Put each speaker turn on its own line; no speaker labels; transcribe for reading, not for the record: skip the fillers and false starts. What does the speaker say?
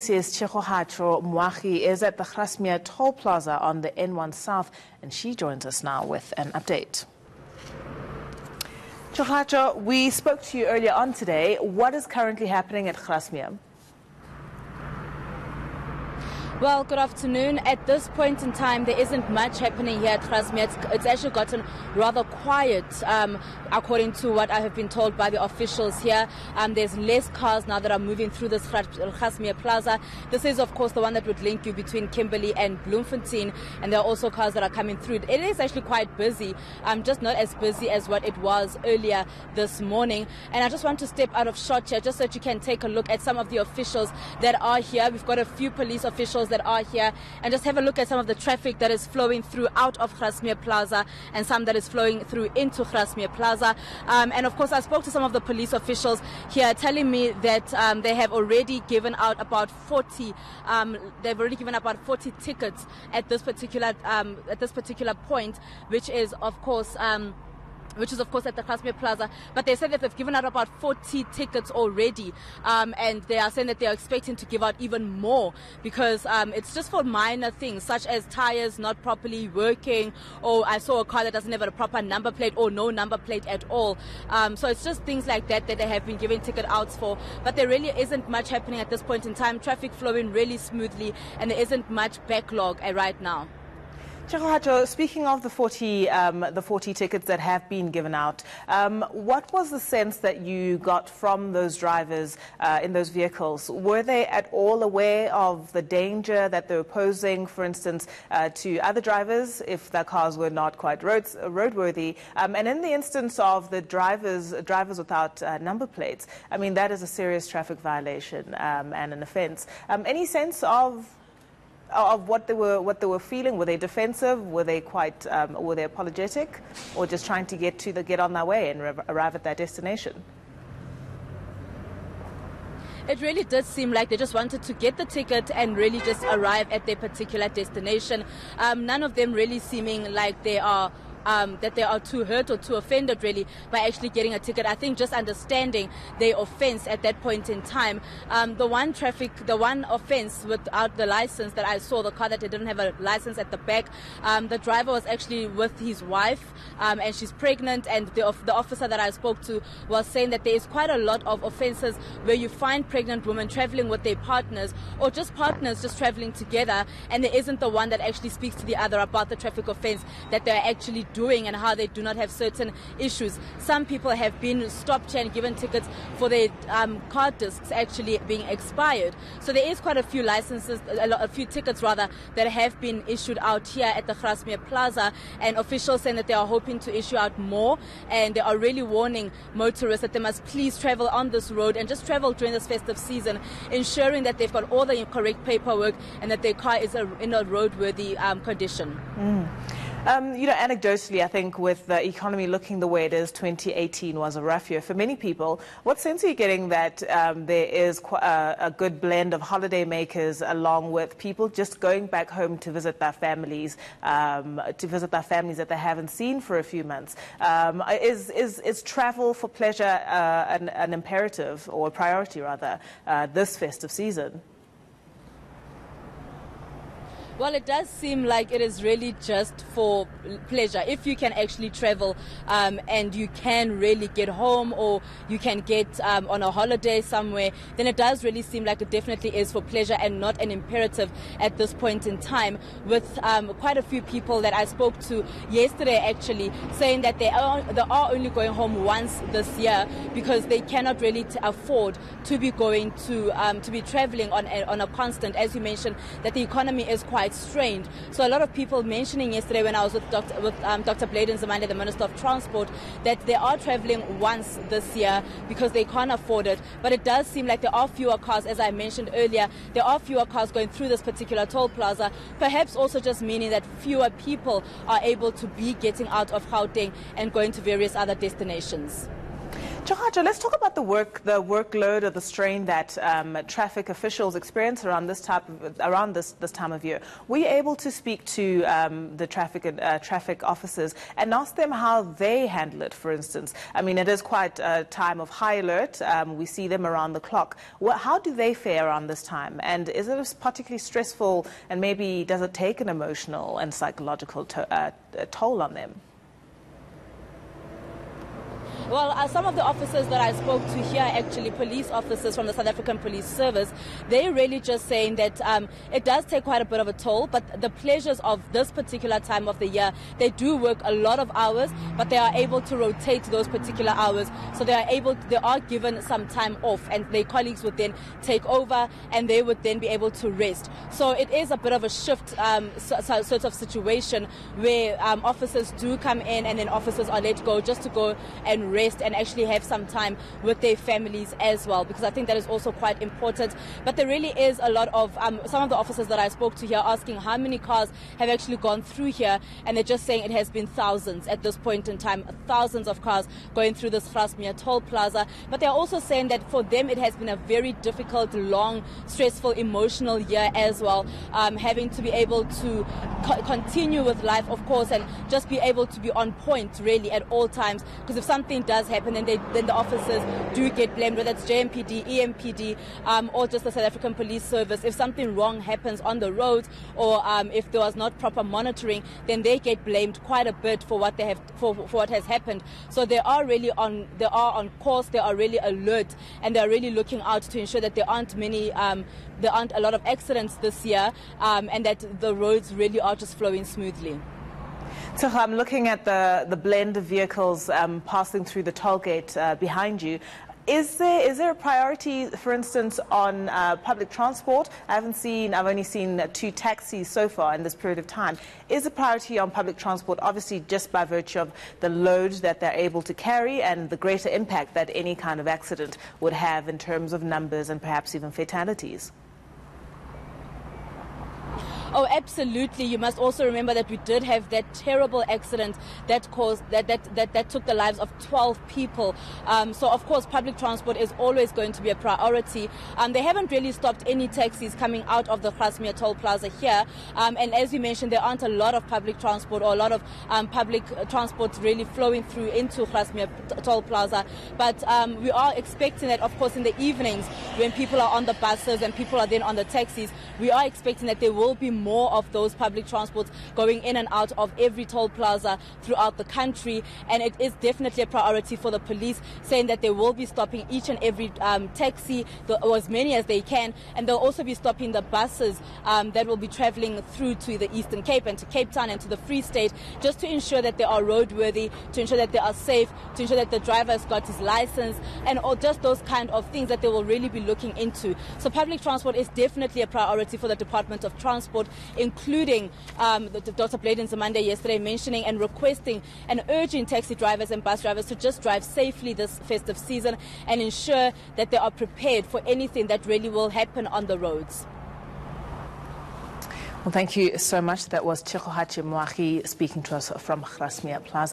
Is Tshegohaco Moagi is at the Grasmere Toll Plaza on the N1 South, and she joins us now with an update. Tshegohaco, we spoke to you earlier on today. What is currently happening at Grasmere?
Well, good afternoon. At this point in time, there isn't much happening here at Grasmere. It's actually gotten rather quiet, according to what I have been told by the officials here. There's less cars now that are moving through this Grasmere Plaza. This is, of course, the one that would link you between Kimberley and Bloemfontein, and there are also cars that are coming through. It is actually quite busy, just not as busy as what it was earlier this morning. And I just want to step out of shot here, just so that you can take a look at some of the officials that are here. We've got a few police officials that are here, and just have a look at some of the traffic that is flowing through out of Grasmere Plaza and some that is flowing through into Grasmere Plaza. And of course, I spoke to some of the police officials here, telling me that they have already given out about 40. They've already given about 40 tickets at this particular point, which is of course at the Grasmere Plaza. But they said that they've given out about 40 tickets already, and they are saying that they are expecting to give out even more, because it's just for minor things such as tires not properly working, or I saw a car that doesn't have a proper number plate or no number plate at all. So it's just things like that that they have been giving ticket outs for. But there really isn't much happening at this point in time. Traffic flowing really smoothly, and there isn't much backlog right now.
Tshegohaco, speaking of the 40 tickets that have been given out, what was the sense that you got from those drivers in those vehicles? Were they at all aware of the danger that they were posing, for instance, to other drivers if their cars were not quite roadworthy? And in the instance of the drivers without number plates, I mean, that is a serious traffic violation and an offence. Any sense of what they were feeling? Were they defensive? Were they were they apologetic, or just trying to get on their way and arrive at their destination?
It really did seem like they just wanted to get the ticket and really just arrive at their particular destination. None of them really seeming like they are too hurt or too offended really by actually getting a ticket. I think just understanding their offence at that point in time. The one offence without the license that I saw, the car that didn't have a license at the back, the driver was actually with his wife, and she's pregnant, and the officer that I spoke to was saying that there is quite a lot of offences where you find pregnant women travelling with their partners, or just partners just travelling together, and there isn't the one that actually speaks to the other about the traffic offence that they're actually doing and how they do not have certain issues. Some people have been stopped and given tickets for their car discs actually being expired. So there is quite a few a few tickets rather, that have been issued out here at the Grasmere Plaza, and officials saying that they are hoping to issue out more, and they are really warning motorists that they must please travel on this road and just travel during this festive season, ensuring that they've got all the correct paperwork and that their car is in a roadworthy condition.
Anecdotally, I think with the economy looking the way it is, 2018 was a rough year for many people. What sense are you getting that there is a good blend of holiday makers along with people just going back home to visit their families, that they haven't seen for a few months? Is travel for pleasure an imperative, or a priority rather, this festive season?
Well, it does seem like it is really just for pleasure. If you can actually travel and you can really get home, or you can get on a holiday somewhere, then it does really seem like it definitely is for pleasure and not an imperative at this point in time, with quite a few people that I spoke to yesterday actually saying that they are only going home once this year, because they cannot really afford to be going to be traveling on a constant. As you mentioned, that the economy is quite strained. So a lot of people mentioning yesterday when I was with Dr. Bladen Zamande, the Minister of Transport, that they are traveling once this year because they can't afford it. But it does seem like there are fewer cars, as I mentioned earlier, there are fewer cars going through this particular toll plaza, perhaps also just meaning that fewer people are able to be getting out of Gauteng and going to various other destinations.
Tshegohaco, let's talk about the workload or the strain that traffic officials experience around this time of year. Were you able to speak to the traffic officers and ask them how they handle it? For instance, I mean, it is quite a time of high alert. We see them around the clock. How do they fare around this time? And is it particularly stressful? And maybe does it take an emotional and psychological toll on them?
Well, some of the officers that I spoke to here, actually police officers from the South African Police Service, they're really just saying that it does take quite a bit of a toll, but the pleasures of this particular time of the year, they do work a lot of hours, but they are able to rotate those particular hours. So they are given some time off, and their colleagues would then take over and they would then be able to rest. So it is a bit of a shift sort of situation where officers do come in and then officers are let go just to go and rest and actually have some time with their families as well, because I think that is also quite important. But there really is a lot of some of the officers that I spoke to here asking how many cars have actually gone through here, and they're just saying it has been thousands at this point in time, thousands of cars going through this Grasmere Toll Plaza. But they're also saying that for them it has been a very difficult, long, stressful, emotional year as well, having to be able to continue with life, of course, and just be able to be on point really at all times, because if something does happen, then the officers do get blamed, whether it's JMPD, EMPD, or just the South African Police Service. If something wrong happens on the roads, or if there was not proper monitoring, then they get blamed quite a bit for what they have for what has happened. So they are on course, they are really alert, and they are really looking out to ensure that there aren't a lot of accidents this year, and that the roads really are just flowing smoothly.
So I'm looking at the blend of vehicles passing through the toll gate behind you. Is there a priority, for instance, on public transport? I've only seen 2 taxis so far in this period of time. Is a priority on public transport, obviously just by virtue of the load that they're able to carry and the greater impact that any kind of accident would have in terms of numbers and perhaps even fatalities?
Oh, absolutely. You must also remember that we did have that terrible accident that caused that took the lives of 12 people. So of course public transport is always going to be a priority. They haven't really stopped any taxis coming out of the Grasmere Toll Plaza here. And as you mentioned, there aren't a lot of public transport or a lot of public transport really flowing through into Grasmere Toll Plaza. But we are expecting that, of course, in the evenings when people are on the buses and people are then on the taxis, we are expecting that there will be more of those public transports going in and out of every toll plaza throughout the country. And it is definitely a priority for the police, saying that they will be stopping each and every taxi, or as many as they can, and they'll also be stopping the buses that will be traveling through to the Eastern Cape and to Cape Town and to the Free State, just to ensure that they are roadworthy, to ensure that they are safe, to ensure that the driver has got his license, and or just those kind of things that they will really be looking into. So public transport is definitely a priority for the Department of Transport, including Dr. Bladen Zamanda yesterday mentioning and requesting and urging taxi drivers and bus drivers to just drive safely this festive season and ensure that they are prepared for anything that really will happen on the roads.
Well, thank you so much. That was Tshegohaco Moagi speaking to us from Grasmere Plaza.